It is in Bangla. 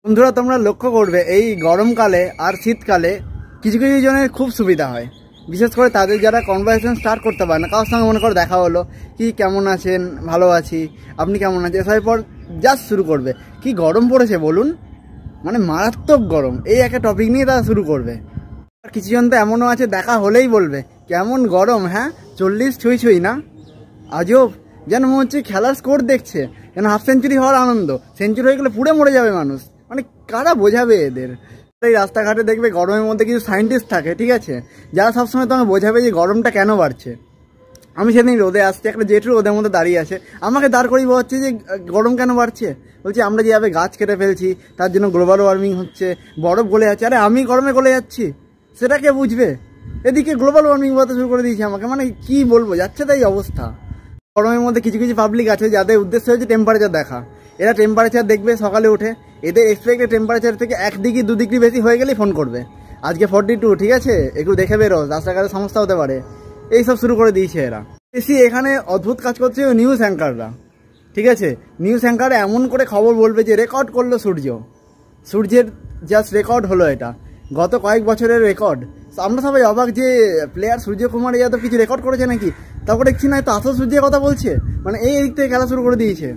বন্ধুরা তোমরা লক্ষ্য করবে এই গরমকালে আর শীতকালে কিছু কিছু জনের খুব সুবিধা হয়, বিশেষ করে তাদের যারা কনভারসেশন স্টার্ট করতে পারে না। কারোর সঙ্গে মনে করে দেখা হলো, কি কেমন আছেন, ভালো আছি, আপনি কেমন আছেন, এসবের পর জাস্ট শুরু করবে কি গরম পড়েছে বলুন, মানে মারাত্মক গরম, এই একটা টপিক নিয়ে তারা শুরু করবে। আর কিছুজন তো এমনও আছে দেখা হলেই বলবে কেমন গরম, হ্যাঁ 40 ছুঁই ছুঁই না, আজব, যেন মনে হচ্ছে খেলার স্কোর দেখছে, যেন হাফ সেঞ্চুরি হওয়ার আনন্দ, সেঞ্চুরি হয়ে গেলে পুড়ে মরে যাবে মানুষ। মানে কারা বোঝাবে এদের? এই রাস্তাঘাটে দেখবে গরমের মধ্যে কিছু সায়েন্টিস্ট থাকে, ঠিক আছে, যারা সবসময় তোমাকে বোঝাবে যে গরমটা কেন বাড়ছে। আমি সেদিন রোদে আসছি, একটা জেঠু রোদের মধ্যে দাঁড়িয়ে আছে, আমাকে দাঁড় করিয়ে বলছে যে গরম কেন বাড়ছে, বলছি আমরা যেভাবে গাছ কেটে ফেলছি তার জন্য গ্লোবাল ওয়ার্মিং হচ্ছে, বরফ গলে যাচ্ছে। আরে আমি গরমে গলে যাচ্ছি, সেটা কে বুঝবে? এদিকে গ্লোবাল ওয়ার্মিং বলতে শুরু করে দিয়েছে আমাকে, মানে কি বলবো, যাচ্ছে তাই অবস্থা। গরমের মধ্যে কিছু কিছু পাবলিক আছে যাদের উদ্দেশ্য হচ্ছে টেম্পারেচার দেখা। এরা টেম্পারেচার দেখবে সকালে উঠে, এদের এক্সপেক্টেড টেম্পারেচার থেকে 1 ডিগ্রি 2 ডিগ্রি বেশি হয়ে গেলেই ফোন করবে, আজকে 42, ঠিক আছে একটু দেখে বেরো, রাস্তাঘাটে সমস্যা হতে পারে, এইসব শুরু করে দিয়েছে এরা। বেশি এখানে অদ্ভুত কাজ করছে নিউজ অ্যাঙ্কাররা, ঠিক আছে, নিউজ অ্যাঙ্কার এমন করে খবর বলবে যে রেকর্ড করলো সূর্যের জাস্ট রেকর্ড হলো, এটা গত কয়েক বছরের রেকর্ড। আমরা সবাই অবাক যে প্লেয়ার সূর্যকুমার যাদব কিছু রেকর্ড করেছে নাকি, তারপর দেখছি না তো আসল সূর্যের কথা বলছে, মানে এই দিক থেকে খেলা শুরু করে দিয়েছে।